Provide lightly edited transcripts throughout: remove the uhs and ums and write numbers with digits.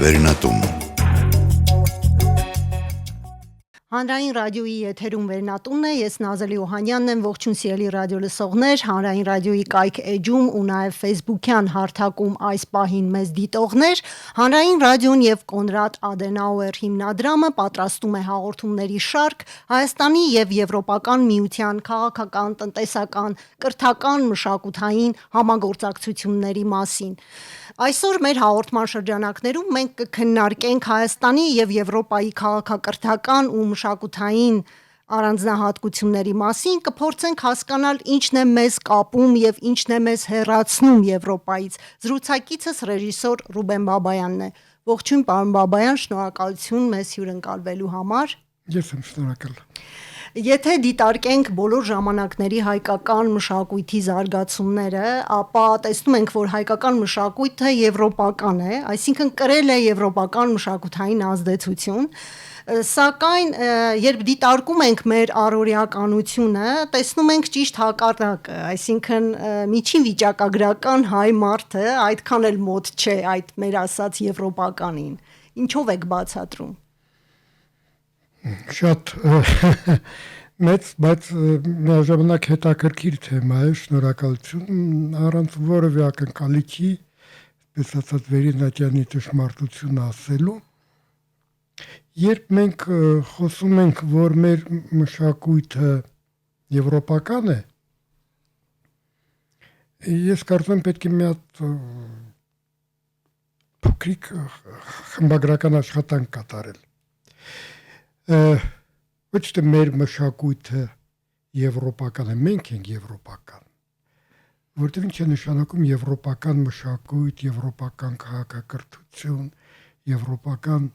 Վերնատուն Հանրային ռադիոյի եթերում Վերնատունն է, ես Նազելի Օհանյանն եմ, ողջույն սիրելի ռադիո լսողներ, Հանրային ռադիոյի կայք էջում ու նաև Facebook-յան հարթակում այս պահին մեզ դիտողներ, Հանրային ռադիոն եւ Կոնրադ Ադենաուեր հիմնադրամը պատրաստում է հաղորդումների շարք Հայաստանի եւ Եվրոպական միության քաղաքական, տնտեսական, կրթական, մշակութային համագործակցությունների մասին։ Այսօր մեր հաղորդման շրջանակներում մենք կքննարկենք Հայաստանի եւ Եվրոպայի քաղաքակրթական ու մշակութային առանձնահատկությունների մասին, կփորձենք հասկանալ ինչն է մեզ կապում եւ ինչն է մեզ հեռացնում Եվրոպայից։ Զրուցակիցս ռեժիսոր Ռուբեն Բաբայանն է։ Ողջույն պարոն Բաբայան, շնորհակալություն մեզ հյուրընկալվելու համար։ Ես եմ շնորհակալ։ Եթե դիտարկենք բոլոր ժամանակների հայկական մշակույթի զարգացումները, ապա տեսնում ենք, որ հայկական մշակույթը եվրոպական է, այսինքն կրել է եվրոպական մշակութային ազդեցություն, սակայն երբ դիտարկում ենք մեր առօրյականությունը, տեսնում ենք ճիշտ հակառակը, այսինքն միջին վիճակագրական հայ մարդը այդքան էլ մոտ չէ այդ մեր ասած եվրոպականին։ Ինչով եք բացատրում։ Շատ մեծ, բայց միաժամանակ հետաքրքիր թեմա է, շնորհակալություն, առանց որևէ ակնկալիքի, պես ասած Վերինատյանի ճշմարտությունը ասելու, երբ մենք խոսում ենք, որ մեր մշակույթը եվրոպական է, ես կարծում պետք է մի հատ փոքրիկ խմբագրական աշխատանք կատարել։ Ոչ թե մեր մշակույթը եվրոպական է, մենք ենք եվրոպական, որտեղ ինչ է նշանակում եվրոպական մշակույթ, եվրոպական քաղաքակրթություն, եվրոպական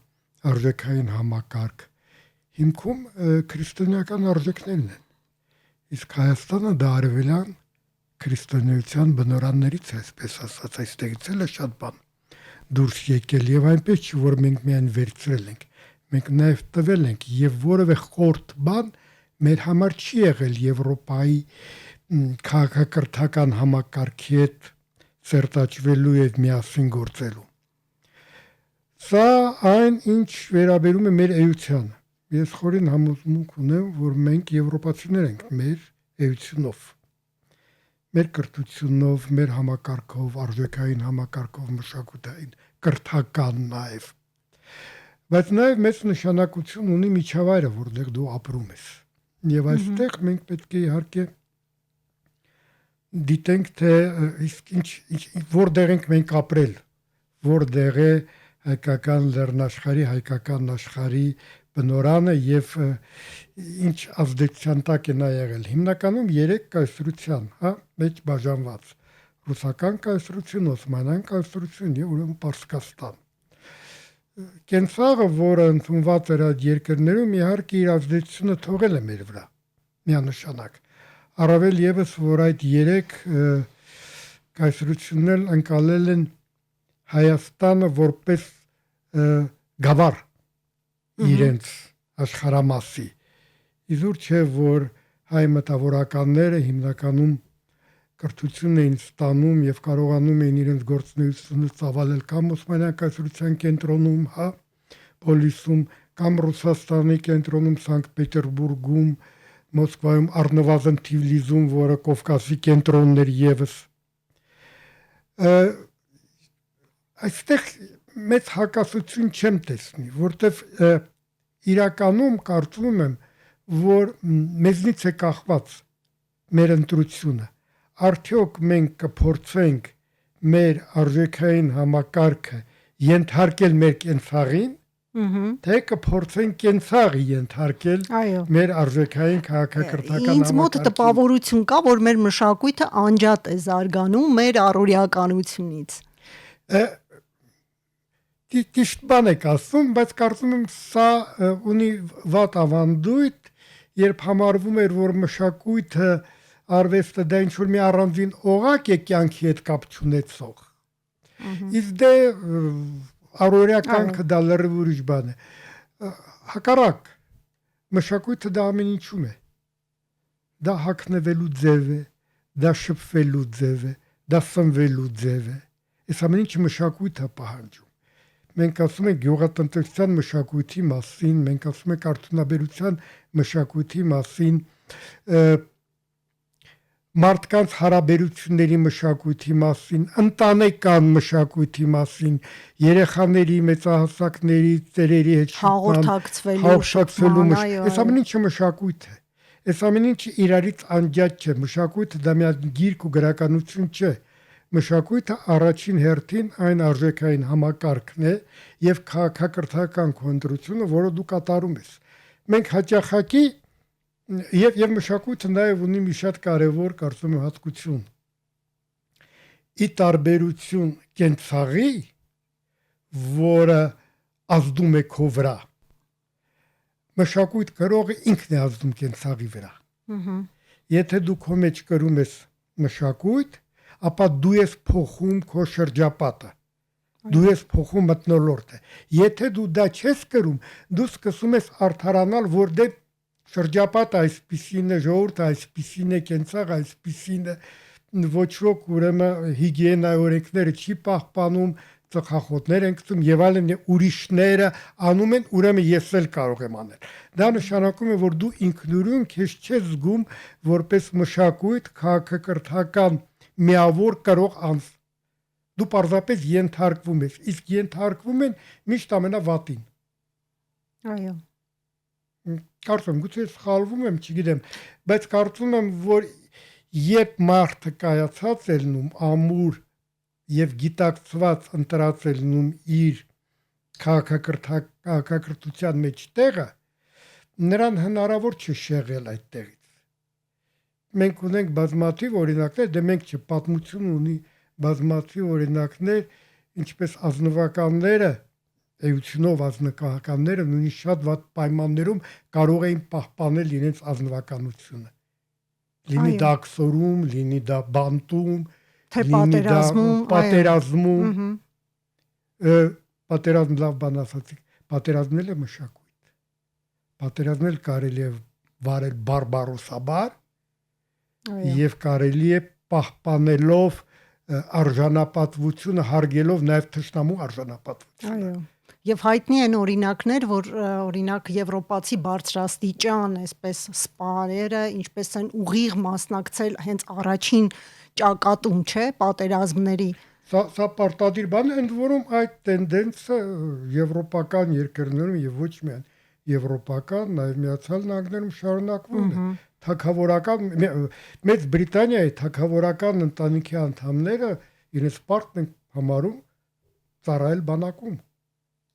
արժեքային համակարգ, հիմքում քրիստոնեական արժեքներն են, իսկ Հայաստանը դա արևելյան քրիստոնեության բնորաններից է, այսպես ասած, այստեղից էլ է շատ բան դուրս եկել եւ այնպես չի, որ մենք միայն վերցրել ենք, մենք նաև տվել ենք եւ որևէ խորտ բան մեր համար չի եղել Եվրոպայի քաղաքակրթական համակարգի հետ սերտաճվելու եւ միասին գործելու։ Սա այն ինչ վերաբերում է մեր էությանը։ Ես խորին համոզմունք ունեմ, որ մենք եվրոպացիներ ենք մեր էությունով, մեր կրթությունով, մեր համակարգով, արժեքային համակարգով, մշակութային, կրթական նաև։ Բայց նաև մեծ նշանակություն ունի միջավայրը, որտեղ դու ապրում ես։ Եվ այստեղ մենք պետք է իհարկե դիտենք, թե իսկ որտեղ ենք մենք ապրել, որտեղ է հայկական լեռնաշխարհի, հայկական աշխարհի բնորանը եւ ինչ ազդեցության տակ է նա եղել։ Հիմնականում 3 կայսրության, մեջ բաժանված՝ ռուսական կայսրություն, օսմանյան կայսրություն եւ ուրեմն Պարսկաստան։ Կենցաղը, որը ընդունված էր այդ երկրներում, իհարկե իր ազդեցությունը թողել է մեր վրա, միանշանակ։ Առավել եւս, որ այդ 3 կայսրություններն ընկալել են Հայաստանը որպես գավառ իրենց աշխարհամասի։ Իզուր չէ, որ հայ մտավորականները հիմնականում կրթություն էին ստանում եւ կարողանում էին իրենց գործունեությունը ծավալել կամ Օսմանյան կայսրության կենտրոնում, Պոլիսում, կամ Ռուսաստանի կենտրոնում, Սանկտ Պետերբուրգում, Մոսկվայում, առնվազն Թիֆլիսում, որը Կովկասի կենտրոնն էր եւս։ Այստեղ մեծ հակասություն չեմ տեսնի, որտեվ իրականում կարծում եմ, որ մեզնից է կախված մեր ընտրությունը։ Արդյոք մենք կփորձենք մեր արժեքային համակարգը ենթարկել մեր կենցաղին, թե կփորձենք կենցաղը ենթարկել մեր արժեքային քաղաքակրթական համակարգին։ Ինձ մոտ տպավորություն կա, որ մեր մշակույթը անջատ է զարգանում մեր առօրյականությունից։ Ճիշտ բան եք ասում, բայց կարծում եմ սա ունի վատ ավանդույթ, երբ համարվում էր, որ մշակույթը արվեստը դա ինչ-որ մի առանձին օղակ է կյանքի հետ կապ չունեցող։ Իսկ դե առօրյա կյանքը դա լրիվ ուրիշ բան է։ Հակառակ, մշակույթը դա ամեն ինչում է։ Դա հագնվելու ձև է, դա շփվելու ձև է, դա սնվելու ձև է։ Այս ամեն ինչը մշակույթը պահանջում։ մենք ասում ենք գյուղատնտեսության մշակույթի մասին, մենք ասում ենք արդյունաբերության մշակույթի մասին, մարդկանց հարաբերությունների մշակույթի մասին, ընտանեկան մշակույթի մասին, երեխաների, մեծահասակների, ծերերի հետ հաղորդակցվելու այս ամեն ինչը մշակույթ է։ Այս ամեն ինչը իրարից անջատ չէ, մշակույթը դա միայն գիրք ու գրականություն չէ։ Մշակույթը առաջին հերթին այն արժեքային համակարգն է եւ քաղաքակրթական քննությունը, որը դու կատարում ես։ Մենք հաճախակի եւ մշակույթը նաեւ ունի մի շատ կարեւոր կարծում եմ հատկություն։ Ի տարբերություն կենցաղի, որը ազդում է քո վրա, մշակույթ գրողը ինքն է ազդում կենցաղի վրա։ Եթե դու քո մեջ կրում ես մշակույթ, ապա դու ես փոխում քո շրջապատը, դու ես փոխում մթնոլորտը։ Եթե դու դա չես կրում, դու սկսում ես արդարանալ, որ դե շրջապատը այսպիսին է, ժողովուրդը այսպիսին է, կենցաղը այսպիսին է, ոչ ոք ուրեմն հիգիենայի օրենքները չի պահպանում, ծխախոտներ են գցում եւ այլն, ուրիշները անում են, ուրեմն ես էլ կարող եմ անել։ Դա նշանակում է, որ դու ինքնուրույն քեզ չես զգում որպես մշակույթ, քաղաքակրթական միավոր կրող անձ։ Դու պարզապես ենթարկվում ես, իսկ ենթարկվում են միշտ ամենավատին։ Այո։ Կարծում եմ, գուցե սխալվում եմ, չգիտեմ, բայց կարծում եմ, որ երբ մարդը կայացած է լինում ամուր եւ գիտակցված ընտրած է լինում իր քաղաքակրթության մեջ տեղը, նրան հնարավոր չէ շեղել այդ տեղից։ Մենք ունենք բազմաթիվ օրինակներ, դե մենք պատմություն ունի բազմաթիվ օրինակներ, ինչպես ազնվականները, էությունով ազնվականները նույնիսկ շատ վատ պայմաններում կարող էին պահպանել իրենց ազնվականությունը։ Լինի դա աքսորում, լինի դա բանտում, թե պատերազմում, պատերազմ լավ բան ասացիք, պատերազմել է մշակույթ։ Պատերազմել կարելի է վարել բարբարոսաբար եւ կարելի է պահպանելով արժանապատվությունը, հարգելով նաեւ թշնամու արժանապատվությունը։ Այո։ Եվ հայտնի են օրինակներ, որ օրինակ եվրոպացի բարձրաստիճան, այսպես սպաները, ինչպես են ուղիղ մասնակցել հենց առաջին ճակատում, չէ, պատերազմների։ Սա պարտադիր բան է, ընդ որում այդ տենդենսը եվրոպական երկրներում եւ ոչ միայն եվրոպական, նաեւ Միացյալ Նահանգներում շարունակվում է։ Թագավորական Մեծ Բրիտանիայի թագավորական ընտանիքի անդամները իրենց պարտն են համարում ծառայել բանակում։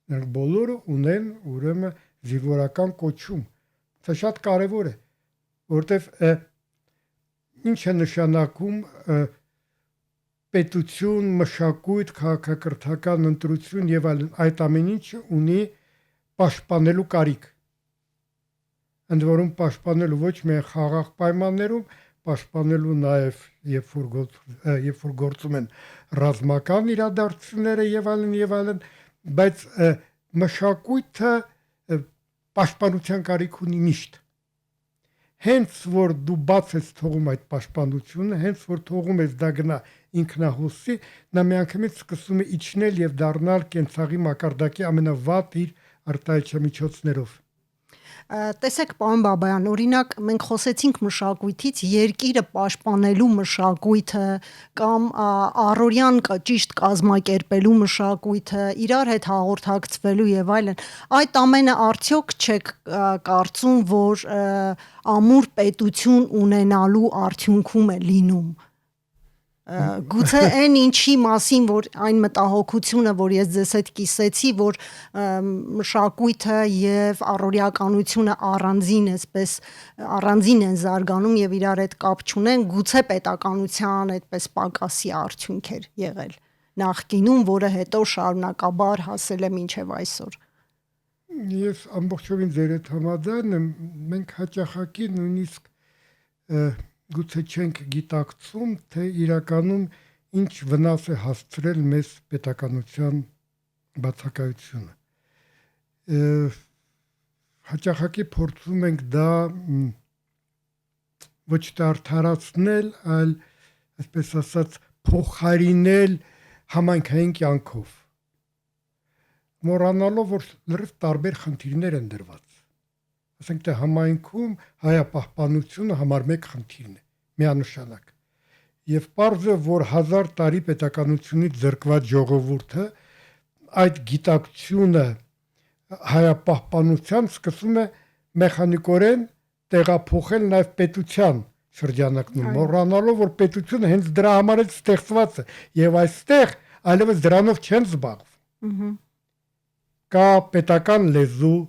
Նրանք բոլորը ունեն ուրեմն զինվորական կոչում։ Դա շատ կարևոր է, որտեվ ինչ է նշանակում պետություն, մշակույթ, քաղաքակրթական ընտրություն եւ այլն, այդ ամեն ինչը ունի պաշտպանելու կարիք։ Ընդ որում պաշտպանելու ոչ միայն խաղաղ պայմաններում, պաշտպանելու նաեւ երբ որ գործում են ռազմական իրադարձությունները եւ այլն, բայց մշակույթը պաշտպանության կարիք ունի միշտ։ Հենց որ դու բաց ես թողում այդ պաշտպանությունը, հենց որ թողում ես դա գնա ինքնահոսի, նա միանգամից սկսում է իջնել եւ դառնալ կենցաղի մակարդակի ամենավատ իր արտահայտչամիջոցներով։ Տեսեք, պարոն Բաբայան, օրինակ մենք խոսեցինք մշակույթից, երկիրը պաշտպանելու մշակույթը կամ առօրյան ճիշտ կազմակերպելու մշակույթը, իրար հետ հաղորդակցվելու եւ այլն, այդ ամենը արդյոք չեք կարծում, որ ամուր պետություն ունենալու արդյունքում է լինում։ Գուցե այն ինչի մասին, որ այն մտահոգությունը, որ ես ձեզ հետ կիսեցի, որ մշակույթը եւ առօրյականությունը առանձին են զարգանում եւ իրար հետ կապ չունեն, գուցե պետականության այդպես պակասի արդյունք էր եղել նախկինում, որը հետո շարունակաբար հասել է մինչեւ այսօր։ Ես ամբողջովին ձեր հետ համաձայն եմ, մենք հաճախակի նույնիսկ գուցե չենք գիտակցում, թե իրականում ինչ վնաս է հասցրել մեզ պետականության բացակայությունը։ Հաճախակի փորձում ենք դա ոչ թե արդարացնել, այլ այսպես ասած փոխարինել համայնքային կյանքով։ մոռանալով որ լրիվ տարբեր խնդիրներ են դրված։ Ասենք թե համայնքում հայապահպանությունը համար մեկ խնդիրն է, միանշանակ։ Եվ պարզ է, որ 1000 տարի պետականությունից զրկված ժողովուրդը այդ գիտակցությունը հայապահպանության սկսում է մեխանիկորեն տեղափոխել նաև պետության շրջանակում, մոռանալով որ պետությունը հենց դրա համար է ստեղծված է եւ այստեղ այլևս դրանով չեն զբաղվում։ Կա պետական լեզու,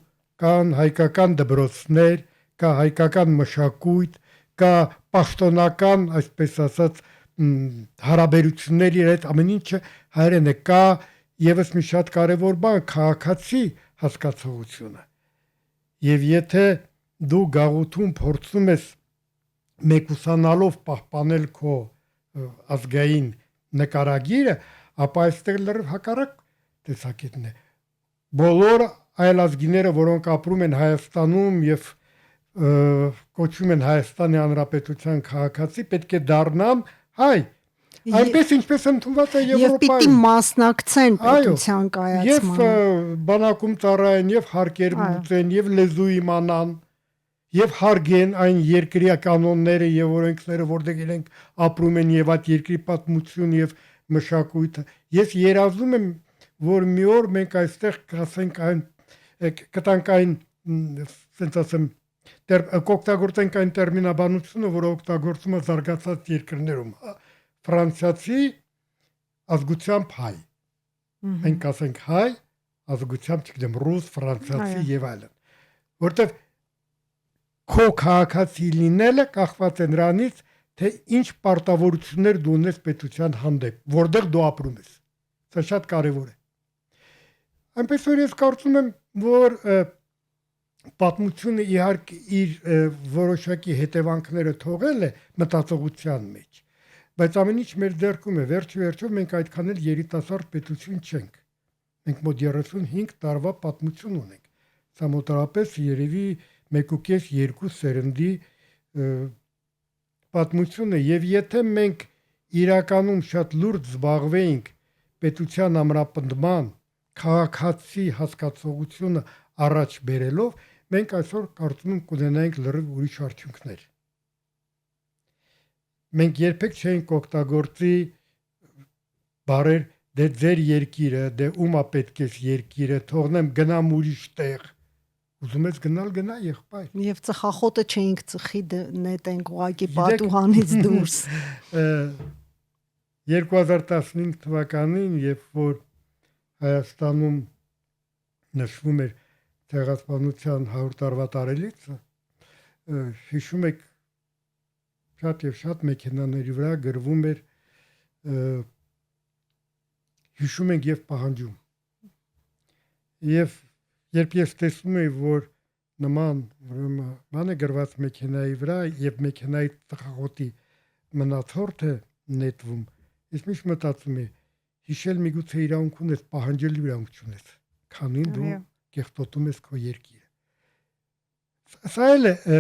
կան հայկական դպրոցներ, կա հայկական մշակույթ, կա պաշտոնական, այսպես ասած, հարաբերությունների հետ ամեն ինչը հայերեն է, կա եւս մի շատ կարեւոր բան քաղաքացի հասկացողությունը։ Եվ եթե դու գաղութում փորձում ես մեկուսանալով պահպանել քո ազգային նկարագիրը, ապա այստեղ լրիվ հակառակ տեսակետն է։ Բոլոր այլազգիները, որոնք ապրում են Հայաստանում եւ կոչվում են Հայաստանի Հանրապետության քաղաքացի, պետք է դառնան հայ։ Այնպես ինչպես ընդունված է Եվրոպայում։ Եվ պիտի մասնակցեն պետության կայացմանը։ Եվ բանակում ծառայեն, եւ հարկեր մուծեն, եւ լեզու իմանան, եւ հարգեն այն երկրի կանոնները եւ օրենքները, որտեղ իրենք ապրում են, եւ այդ երկրի պատմություն եւ մշակույթը։ Ես երազում եմ, որ մի օր մենք այստեղ կասենք այն կտանք այն, ասենց ասեմ, կօգտագործենք այն տերմինաբանությունը, որը օգտագործում է զարգացած երկրներում, ֆրանսիացի ազգությամբ հայ։ Մենք ասենք հայ ազգությամբ, չգիտեմ, ռուս, ֆրանսիացի եւ այլն։ Որտեւ քո քաղաքացի լինելը կախված է նրանից, թե ինչ պարտավորություններ դու ունես պետության հանդեպ, որտեղ դու ապրում ես։ Սա շատ կարեւոր է։ Այնպես որ ես կարծում եմ, որ պատմությունը իհարկե իր որոշակի հետևանքները թողել է մտածողության մեջ, բայց ամեն ինչ մեր ձեռքում է, վերջով մենք այդքան էլ երիտասարդ պետություն չենք։ Մենք մոտ 35 տարվա պատմություն ունենք։ Սա մոտավորապես երևի 1.5-2 սերնդի պատմություն է, եւ եթե մենք իրականում շատ լուրջ զբաղվեինք պետության ամրապնդման, քաղաքացի հասկացողությունը առաջ բերելով, մենք այսօր կարծում եմ կունենայինք լրիվ ուրիշ արդյունքներ։ Մենք երբեք չենք օգտագործի բարեր դե ձեր երկիրը, դե ումա պետք է երկիրը, թողնեմ գնամ ուրիշ տեղ։ Ուզում ես գնալ, գնա եղբայր։ Եվ ծխախոտը չէինք ծխի նետենք ուղակի պատուհանից դուրս։ 2015 թվականին, երբ որ Հայաստանում նշվում էր ցեղասպանության 100 տարվա տարելիցը, հիշում եք շատ եւ շատ մեքենաների վրա գրվում էր հիշում ենք եւ պահանջում։ Եվ երբ ես տեսնում եի, որ նման բան է գրված մեքենայի վրա եւ մեքենայի ծխախոտի մնացորդը նետվում, ես միշտ մտածում եի, հիշել միգուցե իրավունք ունես, պահանջել իրավունք չունես, քանին դու կեղտոտում ես քո երկիրը։ Սա էլ է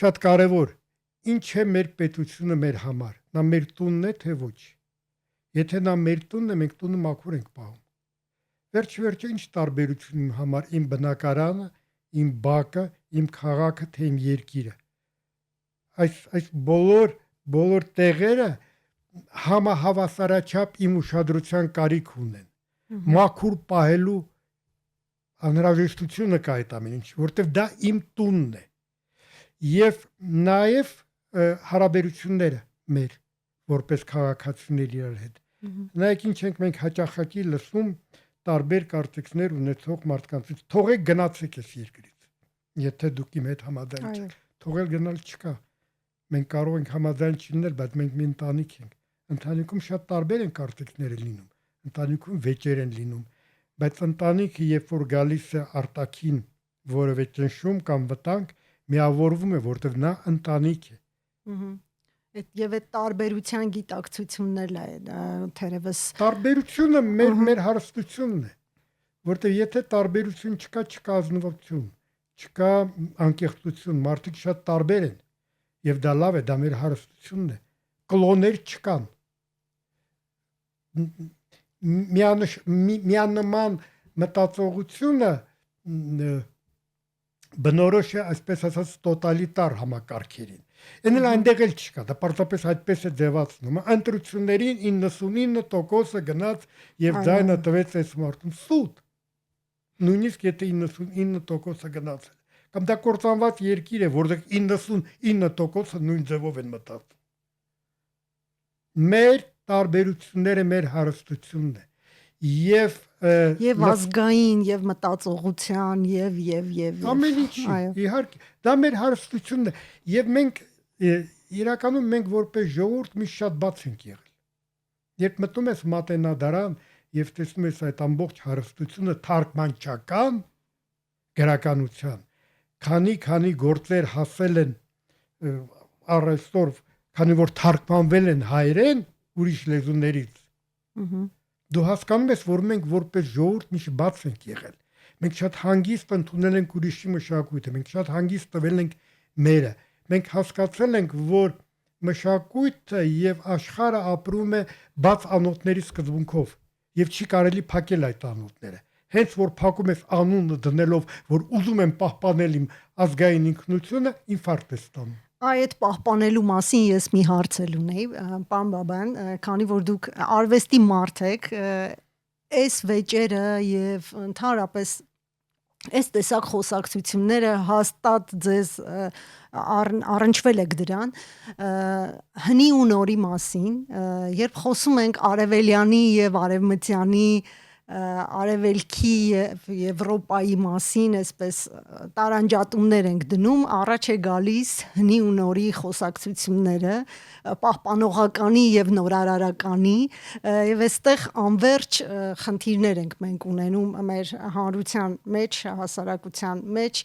շատ կարևոր, ինչ է մեր պետությունը մեր համար, նա մեր տունն է, թե ոչ։ Եթե նա մեր տունն է, մենք տունը մաքուր ենք պահում։ Վերջ ինչ տարբերություն իմ համար, իմ բնակարանը, իմ բակը, իմ քաղաքը, թե իմ երկիրը։ Այս բոլոր տեղերը համահավասարաչափ իմ ուշադրության կարիք ունեն։ Մաքուր պահելու անհրաժեշտությունը կա այդ ամեն ինչ, որտեղ դա իմ տունն է։ Եվ նաև հարաբերությունները մեր որպես քաղաքացիներ իրար հետ։ Նայեք ինչ ենք մենք հաճախակի լսում տարբեր կարծիքներ ունեցող մարդկանցից, թողեք գնացեք այս երկրից, եթե դուք իմ հետ համաձայն չեք, թողել գնալ չկա։ Մենք կարող ենք համաձայն չլինել, բայց մենք մի ընտանիք ենք։ Ընտանիքում շատ տարբեր են կարծիքները լինում, ընտանիքում վեճեր են լինում, բայց ընտանիքը երբ որ գալիս է արտաքին որևէ ճնշում կամ վտանգ, միավորվում է, որտեղ նա ընտանիք է։ Եվ այդ տարբերության գիտակցությունն էլ է, թերևս տարբերությունը մեր հարստությունն է, որտեղ եթե տարբերություն չկա, չկա ազնվություն, չկա անկեղծություն, մարդիկ շատ տարբեր են, եւ դա լավ է, դա մեր հարստությունն է։ Կլոներ չկան։ Միանման մտածողությունը բնորոշ է այսպես ասած տոտալիտար համակարգերին։ Էնել այնտեղ էլ չկա, դա պարզապես այդպես է ձևացնում։ Ընտրություններին 99% գնաց եւ ձայնը տվեց այս մարդուն սուտ։ Նույնիսկ եթե 99% գնացել։ Կամ դա կործանված երկիր է, որտեղ 99%-ը նույն ձևով են մտածում։ Մեր տարբերությունները մեր հարստությունն է։ Եվ ազգային եւ մտածողության եւ ամեն ինչ, իհարկե, դա մեր հարստությունն է եւ մենք իրականում մենք որպես ժողովուրդ միշտ շատ բաց ենք եղել։ Երբ մտնում ես մատենադարան եւ տեսնում ես այդ ամբողջ հարստությունը թարգմանչական գրականության, քանի գործեր հասել են առայսօր, քանի որ թարգմանվել են հայերեն ուրիշ լեզուներից։ Դու հասկանում ես, որ մենք որպես ժողովուրդ միշտ բաց ենք եղել։ Մենք շատ հանգիստ ընդունել ենք ուրիշի մշակույթը, մենք շատ հանգիստ տվել ենք մերը։ Մենք հասկացել ենք, որ մշակույթը եւ աշխարհը ապրում է բաց անոթների սկզբունքով եւ չի կարելի փակել այդ անոթները։ Հենց որ փակում ես անունը դնելով, որ ուզում եմ պահպանել իմ ազգային ինքնությունը, ինֆարկտ է ստանում։ Այդ պահպանելու մասին ես մի հարց ունեի, պարոն Բաբան, քանի որ դուք արվեստի մարդ եք, այս վեճերը եւ ընդհանրապես այս տեսակ խոսակցությունները հաստատ ձեզ առնչվել եք դրան, հնի ու նորի մասին, երբ խոսում ենք արևելյանի եւ արևմտյանի, արևելքի եւ Եվրոպայի մասին, այսպես տարանջատումներ ենք դնում, առաջ է գալիս հնի ու նորի խոսակցությունները, պահպանողականի եւ նորարարականի, եւ այստեղ անverջ խնդիրներ ենք մենք ունենում մեր հանրության մեջ, հասարակության մեջ,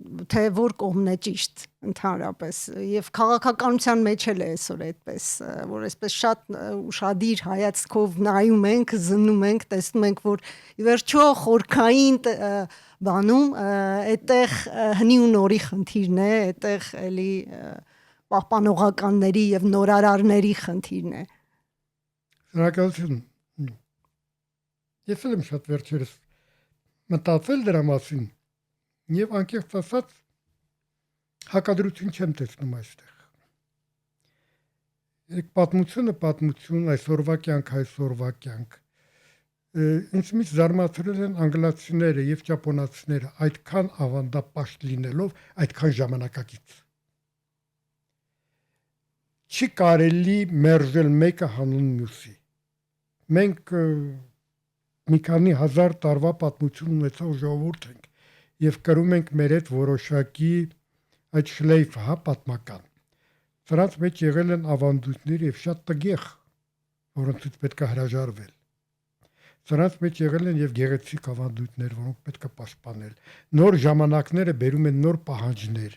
թե որ կողմն է ճիշտ ընդհանրապես եւ քաղաքականության մեջ էլ է այսօր այդպես, որ այսպես շատ ուշադիր հայացքով նայում ենք, զննում ենք, տեսնում ենք, որ ի վերջո խորքային բանում այդտեղ հնի ու նորի խնդիրն է, այդտեղ էլի պահպանողականների եւ նորարարների խնդիրն է։ Շնորհակալություն։ Ես էլ եմ շատ վերջերս մտածել դրա մասին եւ անկեղծ ասած հակադրություն չեմ տեսնում այստեղ։ Երեք պատմություն, այսօրվա կյանք, ինձ միշտ զարմացրել են անգլիացիները եւ ճապոնացիները այդքան ավանդապաշտ լինելով, այդքան ժամանակակից։ Չի կարելի մերժել մեկը հանուն մյուսի։ Մենք մի քանի հազար տարվա պատմություն ունեցող ժողովուրդ ենք եւ կրում ենք մեր այդ որոշակի այդ շլեյֆը, պատմական։ Սրանց մեջ եղել են ավանդույթներ եւ շատ տգեղ, որոնցից պետք է հրաժարվել։ Սրանց մեջ եղել են եւ գեղեցիկ ավանդույթներ, որոնք պետք է պաշտպանել։ Նոր ժամանակները բերում են նոր պահանջներ։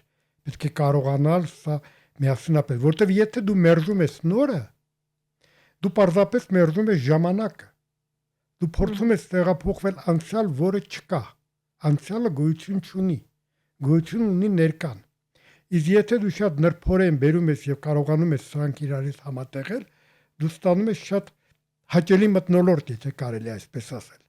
Պետք է կարողանալ սա միասնապել, որտեվ եթե դու մերժում ես նորը, դու պարզապես մերժում ես ժամանակը։ Դու փորձում ես տեղափոխվել անցյալ, որը չկա։ Անցյալը գոյություն չունի։ Գոյություն ունի ներկան։ Իսկ եթե դու շատ նրբորեն բերում ես եւ կարողանում ես սրանք իրար հետ համատեղել, դու ստանում ես շատ հաճելի մթնոլորտ, եթե կարելի այսպես ասել։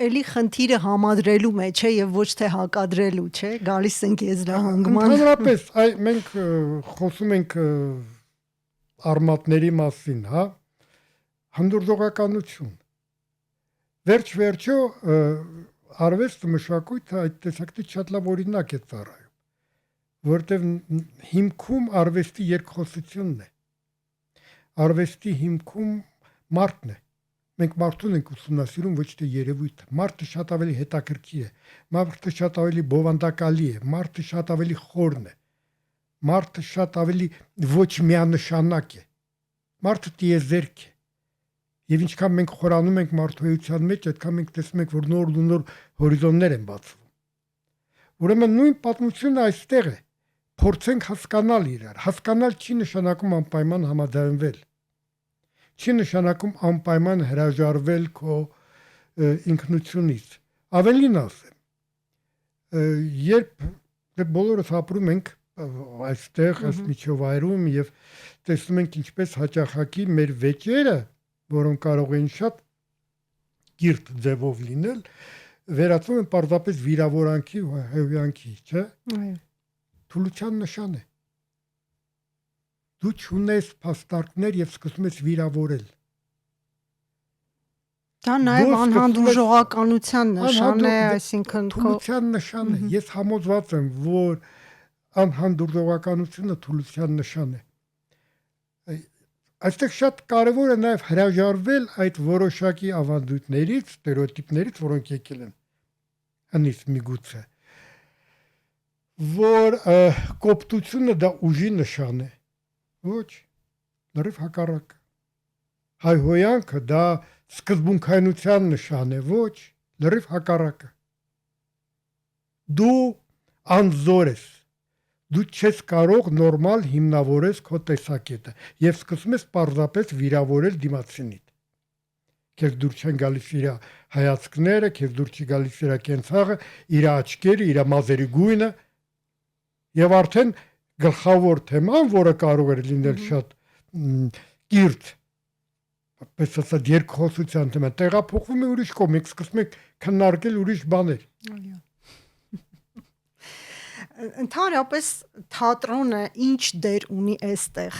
Էլի խնդիրը համադրելու մեջ է եւ ոչ թե հակադրելու, չէ՞։ Գալիս ենք եզրահանգման։ Ընդհանրապես, մենք խոսում ենք արմատների մասին, հա, հանդուրժողականություն։ Վերջ-վերջո արվեստը, մշակույթը այդ տեսակետից շատ լավ օրինակ է ծառայում, որտեղ հիմքում արվեստի երկխոսությունն է։ Արվեստի հիմքում մարդն է։ Մենք մարդուն ենք ուսումնասիրում, ոչ թե երևույթը։ Մարդը շատ ավելի հետաքրքիր է, մարդը շատ ավելի բովանդակալի է, մարդը շատ ավելի խորն է, մարդը շատ ավելի ոչ միանշանակ է, մարդը տիեզերք է։ Եվ ինչքան մենք խորանում ենք մարդու մեջ, այդքան մենք տեսնում ենք, որ նոր ու նոր հորիզոններ են բացվում։ Ուրեմն նույն պատմությունը այստեղ է։ Փորձենք հասկանալ իրար։ Հասկանալ չի նշանակում անպայման համաձայնվել։ Չի նշանակում անպայման հրաժարվել քո ինքնությունից։ Ավելին ասեմ, երբ բոլորս ապրում ենք այստեղ այս միջովայրում եւ տեսնում ենք ինչպես հաճախակի մեր վեճերը, որոնք կարող են շատ կիրթ ձևով լինել, վերածվում են պարզապես վիրավորանքի ու հեղյանքի, չէ՞։ Թուլության նշան է։ Դու չունես փաստարկներ եւ սկսում ես վիրավորել։ Դա նաև անհանդուրժողականության նշան է, այսինքն թուլության նշան է։ Ես համոզված եմ, որ անհանդուրժողականությունը թուլության նշան է։ Այստեղ շատ կարևոր է նաև հրաժարվել այդ որոշակի ավանդույթներից, ստերեոտիպներից, որոնք եկել են հնից միգուցե, որ կոպտությունը դա ուժի նշան է։ Ոչ, լրիվ հակառակը։ Հայհոյանքը դա սկզբունքայնության նշան է, ոչ, լրիվ հակառակը։ Դու անզոր ես, դու չես կարող նորմալ հիմնավորես քո տեսակետը եւ սկսում ես պարզապես վիրավորել դիմացինին։ Քեզ դուր չեն գալիս իր հայացքները, քեզ դուր չի գալիս իր կենցաղը, իր աչքերը, իր մազերի գույնը եւ արդեն գլխավոր թեման, որը կարող է լինել շատ կիրթ, պես ասած երկխոսության թեմա, տեղափոխվում է ուրիշ կողմ, եք սկսում եք քննարկել ուրիշ բաներ։ Ընդհանրապես թատրոնը ինչ դեր ունի այստեղ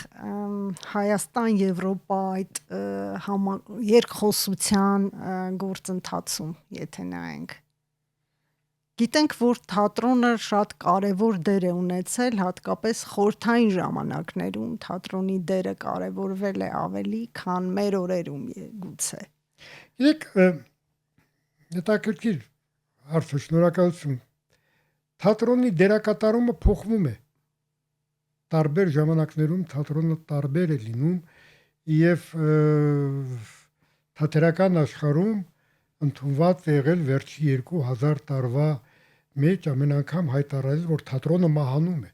Հայաստան, Եվրոպա այդ երկխոսության գործընթացում, եթե նայենք։ Գիտենք, որ թատրոնը շատ կարևոր դեր է ունեցել, հատկապես խորհրդային ժամանակներում թատրոնի դերը կարևորվել է ավելի, քան մեր օրերում գուցե։ Գիտեք, հետաքրքիր հարց, շնորհակալություն։ Թատրոնի դերակատարումը փոխվում է։ Տարբեր ժամանակներում թատրոնը տարբեր է լինում եւ թատերական աշխարհում ընդունված է եղել վերջի 2000 տարվա մեջ ամեն անգամ հայտարարել, որ թատրոնը մահանում է։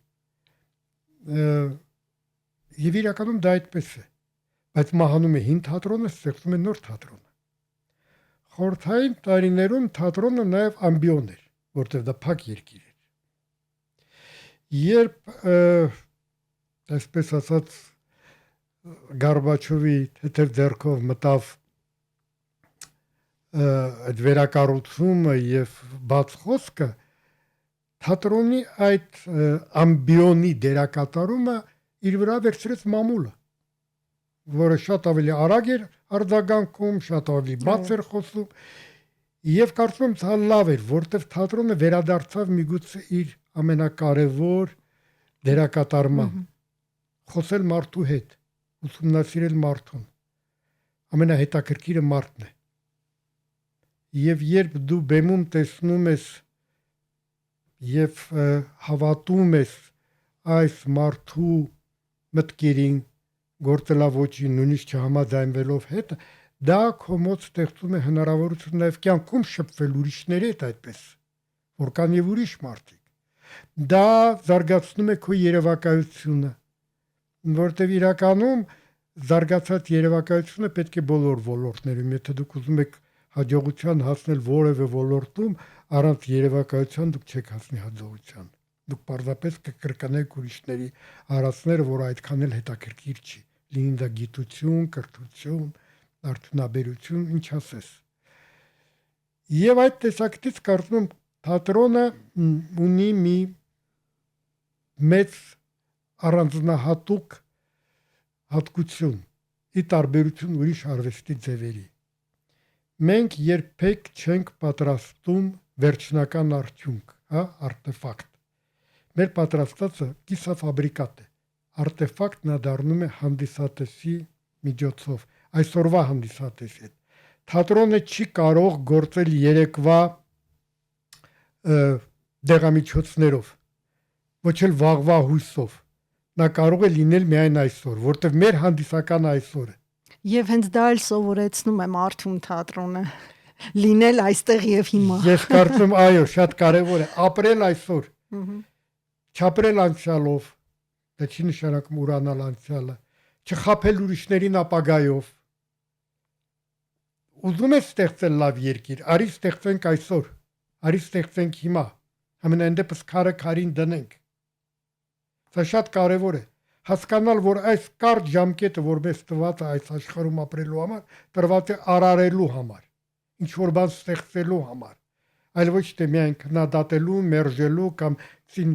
Եվ իրականում դա այդպես է։ Բայց մահանում է հին թատրոնը, ստեղծվում է նոր թատրոնը։ Խորհրդային տարիներում թատրոնը նաեւ ամբիոն էր, որտեղ դա փակ երկիր էր։ Երբ այսպես ասած Գորբաչովի թեթև ձեռքով մտավ այդ վերակառուցումը եւ բաց խոսքը, թատրոնի այդ ամբիոնի դերակատարումը իր վրա վերցրեց մամուլը, որը շատ ավելի արագ էր արձագանքում, շատ ավելի բաց էր խոսում եւ կարծում եմ դա լավ էր, որտեղ թատրոնը վերադարձավ միգուցե իր ամենակարևոր դերակատարման, խոսել մարդու հետ, ուսումնասիրել մարդուն, ամենահետաքրքիրը մարդն է։ Եվ երբ դու բեմում տեսնում ես եւ հավատում ես այս մարդու մտքերին, գործելավոճին, նույնիսկ չհամաձայնվելով հետ, դա քո մոտ ստեղծում է հնարավորություն նաեւ կյանքում շփվել ուրիշների հետ այդպես, որ կան եւ ուրիշ մարդիկ։ Դա զարգացնում է քո երևակայությունը, որտեղ իրականում զարգացած երևակայությունը պետք է բոլոր ոլորտներում, եթե դուք ուզում եք հաջողության հասնել որևէ ոլորտում, առանց երևակայության դուք չեք հասնի հաջողության։ Դուք պարզապես կկրկնեք ուրիշների արածները, որը այդքան էլ հետաքրքիր չի, լինի դա գիտություն, կրթություն, արդյունաբերություն, ինչ ասես։ Եվ այդ տեսակետից կարծում եմ թատրոնը ունի մի մեծ առանձնահատուկ հատկություն՝ ի տարբերություն ուրիշ արվեստի ձևերի։ Մենք երբեք չենք պատրաստում վերջնական արդյունք, արտեֆակտ։ Մեր պատրաստածը կիսաֆաբրիկատ է։ Արտեֆակտն դառնում է հանդիսատեսի միջոցով, այսօրվա հանդիսատեսի հետ։ Թատրոնը չի կարող գործել երեկվա դեղամիջոցներով, ոչ էլ վաղվա հույսով։ Նա կարող է լինել միայն այսօր, որտեղ մեր հանդիսականը այսօր է։ Եվ հենց դա էլ սովորեցնում է մարդուն թատրոնը, լինել այստեղ եւ հիմա։ Ես կարծում, այո, շատ կարեւոր է ապրել այսօր։ Չապրել անցյալով, դա չի նշանակում ուրանալ անցյալը, չխաբել ուրիշներին ապագայով։ Ուզում ես ստեղծել լավ երկիր, արի ստեղծենք այսօր, արի ստեղծենք հիմա, ամենայն դեպս քարը քարին դնենք։ Դա շատ կարևոր է, հասկանալ, որ այս կարճ ժամկետը, որ մեզ տված է այս աշխարհում ապրելու համար, տրված է արարելու համար։ ինչ որ բան ստեղծելու համար, այլ ոչ թե միայն քննադատելու, մերժելու կամ ցին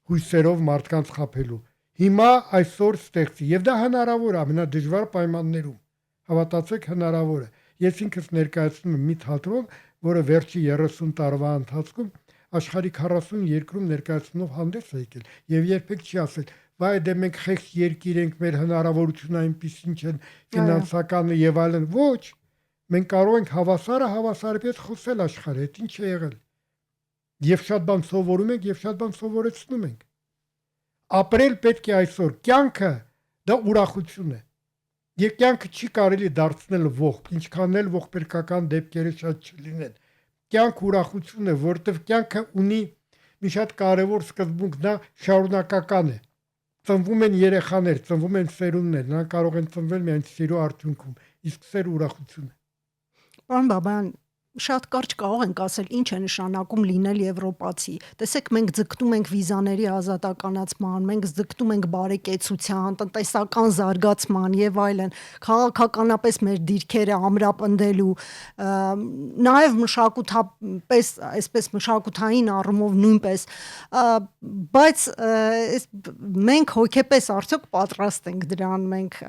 հույսերով մարդկանց խաբելու։ Հիմա այսօր ստեղծի եւ դա հնարավոր է ամենադժվար պայմաններում։ Հավատացեք, հնարավոր է։ Ես ինքս ներկայացնում եմ մի թատրոն, որը վերջի 30 տարվա ընթացքում աշխարհի 40 երկրում ներկայացնող հանդես է եկել եւ երբեք չի ասել վայ դե մենք խեղճ երկիր ենք, մեր հնարավորությունը այնպեսին չեն, ֆինանսականը եւ այլն։ Ոչ, մենք կարող ենք հավասարի պես խոսել աշխարհի հետ, ինչ է եղել։ Եվ շատ բան սովորում ենք եւ շատ բան սովորեցնում ենք։ Ապրել պետք է այսօր, կյանքը դա ուրախություն է։ Եվ կյանքը չի կարելի դարձնել ողբ, ինչքան էլ ողբերգական դեպքերը շատ չլինեն։ Կյանք ուրախություն է, որտեղ կյանքը ունի մի շատ կարևոր սկզբունք, դա շարունակական է։ Ծնվում են երեխաներ, ծնվում են սերունդներ, նրանք կարող են ծնվել միայն սիրո արդյունքում, իսկ սեր ուրախություն է։ Պարոն Բաբայան, շատ կարճ կարող ենք ասել ինչ է նշանակում լինել եվրոպացի։ Տեսեք, մենք ձգտում ենք վիզաների ազատականացման, մենք ձգտում ենք բարեկեցության, տնտեսական զարգացման եւ այլն, քաղաքականապես մեր դիրքերը ամրապնդելու, նաեւ մշակութապես, այսպես մշակութային առումով նույնպես, բայց մենք հոգեպես արդյոք պատրաստ ենք դրան, մենք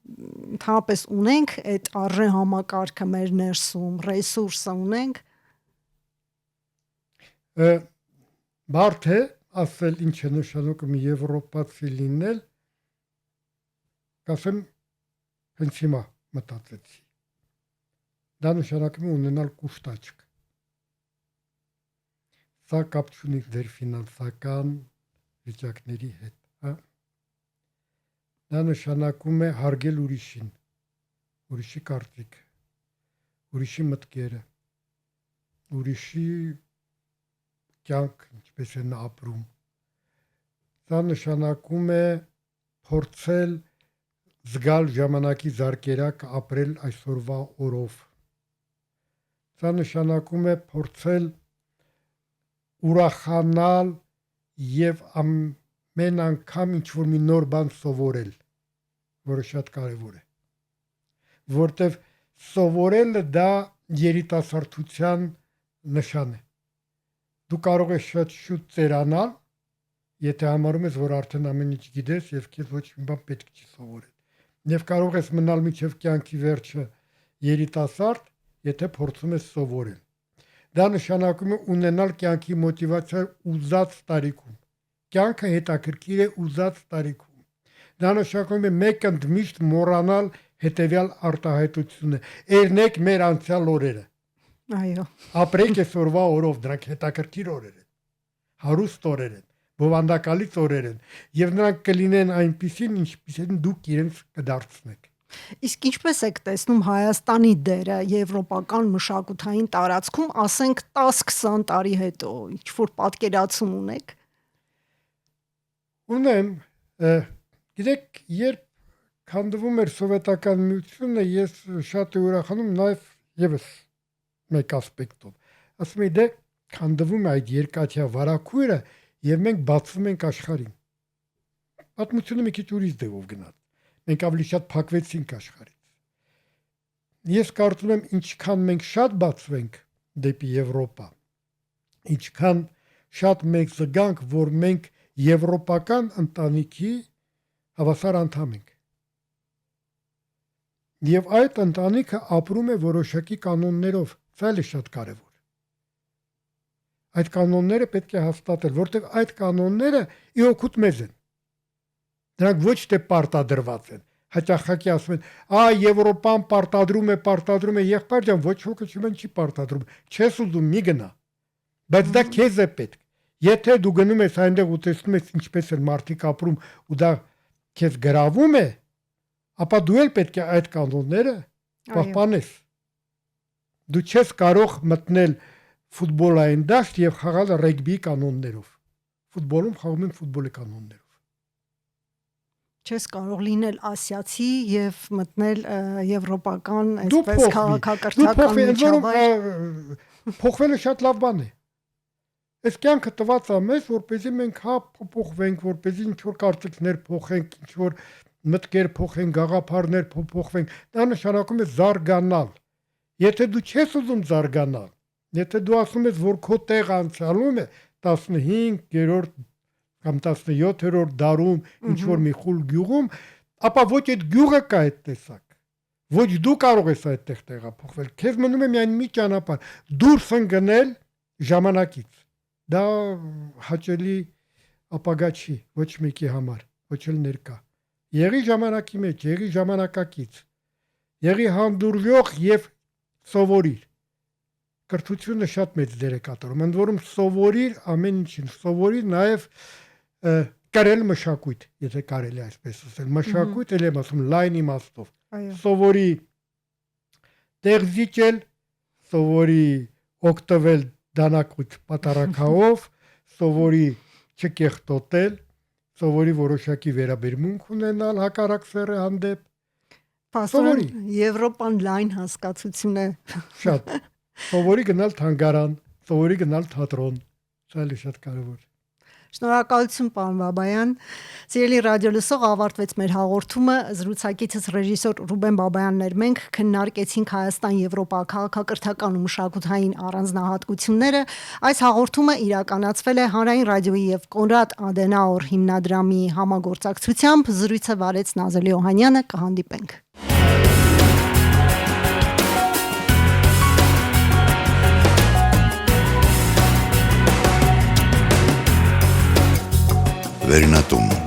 ընդհանրապես ունենք այդ արժե համակարգը մեր ներսում, ռեսուրսը ունենք։ Բարդ է ասել ինչ է նշանակում եվրոպացի լինել, կասեմ հենց հիմա մտածեցի։ Դա նշանակում է ունենալ կուշտաճք։ Սա կապ չունի ձեր ֆինանսական վիճակների հետ, հա։ Դա նշանակում է հարգել ուրիշին, ուրիշի կարծիքը, ուրիշի մտքերը, ուրիշի կյանք, ինչպես են ապրում։ Դա նշանակում է փորձել զգալ ժամանակի զարկերակ ապրել այսօրվա օրով։ Դա նշանակում է փորձել ուրախանալ եւ ամեն անգամ ինչ-որ մի նոր բան սովորել, որը շատ կարևոր է, որտեվ սովորելը դա երիտասարդության նշան է։ Դու կարող ես շատ շուտ ծերանալ, եթե համարում ես, որ արդեն ամեն ինչ գիտես եւ քեզ ոչ մի բան պետք չի սովորել։ Եվ կարող ես մնալ մինչև կյանքի վերջը երիտասարդ, եթե փորձում ես սովորել։ Դա նշանակում է ունենալ կյանքի մոտիվացիա ուզած տարիքում։ Կյանքը հետաքրքիր է ուզած տարիքում։ Դա նշանակում է մեկ ընդմիշտ մոռանալ հետևյալ արտահայտությունը. «Երնեք մեր անցյալ օրերը»։ Այո։ Ապրեք այսօրվա օրով, դրանք հետաքրքիր օրեր են, հարուստ օրեր են, բովանդակալից օրեր են, եւ նրանք կլինեն այնպիսին, ինչպիսին դուք իրենց կդարձնեք։ Իսկ ինչպես եք տեսնում Հայաստանի դերը եվրոպական մշակութային տարածքում, ասենք 10-20 տարի հետո, ինչ որ պատկերացում ունեք։ Ունեմ, գիտեք, երբ քանդվում էր սովետական միությունը, ես շատ ուրախանում նաև եւս մեկ ասպեկտով։ Ասում եմ, դե քանդվում է այդ երկաթյա վարակույրը եւ մենք բացվում ենք աշխարհին։ Պատմությունը մի քիչ ուրիշ ձևով գնաց։ Մենք ավելի շատ փակվեցինք աշխարհից։ Ես կարծում եմ, ինչքան մենք շատ բացվենք դեպի Եվրոպա, ինչքան շատ մենք զգանք, որ մենք եվրոպական ընտանիքի հավասար անդամ ենք։ Եվ այդ ընտանիքը ապրում է որոշակի կանոններով, սա էլ է շատ կարևոր։ Այդ կանոնները պետք է հաստատել, որտեղ այդ կանոնները ի օգուտ մեզ են։ Դրանք ոչ թե պարտադրված են։ Հաճախակի ասում են, Եվրոպան պարտադրում է, եղբայր ջան, ոչ ոքը չի պարտադրում, չես ուզում մի գնա։ Բայց դա քեզ է պետք։ Եթե դու գնում ես այնտեղ ու տեսնում ես ինչպես են մարդիկ ապրում ու դա քեզ գրավում է, ապա դու էլ պետք է այդ կանոնները պահպանես։ Դու չես կարող մտնել ֆուտբոլային դաշտ եւ խաղալ ռեգբի կանոններով։ Ֆուտբոլում խաղում են ֆուտբոլի կանոններով։ Չես կարող լինել ասիացի եւ մտնել եվրոպական այսպես քաղաքակրթական միջավայր։ Փոխվելը շատ լավ բան է։ Այս կյանքը տված է մեզ, որպեսզի մենք փոխվենք, որպեսզի ինչ որ կարծիքներ փոխենք, ինչ որ մտքեր փոխենք, գաղափարներ փոխվենք։ Դա նշանակում է զարգանալ։ Եթե դու չես ուզում զարգանալ, եթե դու ասում ես, որ քո տեղ անցյալում է 15-րդ կամ 17-րդ դարում ինչ որ մի խուլ գյուղում, ապա ոչ այդ գյուղը կա այդ տեսակ։ Ոչ դու կարող ես այդտեղ տեղափոխվել։ Քեզ մնում է միայն մի ճանապարհ՝ դուրս ընկնել ժամանակից։ Դա հաճելի ապագա չի ոչ մեկի համար, ոչ էլ ներկա։ Եղի ժամանակի մեջ, եղի ժամանակակից։ Եղի հանդուրժող եւ սովորիր։ Կրթությունը շատ մեծ դեր է կատարում, ընդ որում սովորիր ամեն ինչին, սովորիր նաեւ կրել մշակույթ, եթե կարելի այսպես ասել, մշակույթ էլ եմ ասում լայն իմաստով։ Սովորի տեղ զիջել, սովորի օգտվել դանակույտ պատարակաով, սովորի չկեղտոտել, սովորի որոշակի վերաբերմունք ունենալ հակառակ սեռի հանդեպ։ Պաստորեն Եվրոպան լայն հասկացություն է։ Շատ։ Սովորի գնալ թանգարան, սովորի գնալ թատրոն, սա էլ շատ կարևոր։ Շնորհակալություն պարոն Բաբայան։ Սիրելի ռադիո լսող, ավարտվեց մեր հաղորդումը, զրուցակիցս ռեժիսոր Ռուբեն Բաբայանն էր։ Մենք քննարկեցինք Հայաստան-Եվրոպա քաղաքակրթական ու մշակութային առանձնահատկությունները։ Այս հաղորդումը իրականացվել է Հանրային ռադիոյի եւ Կոնրադ Ադենաուր հիմնադրամի համագործակցությամբ։ Զրույցը վարեց Նազելի Օհանյանը։ Կհանդիպենք։ Վերնատուն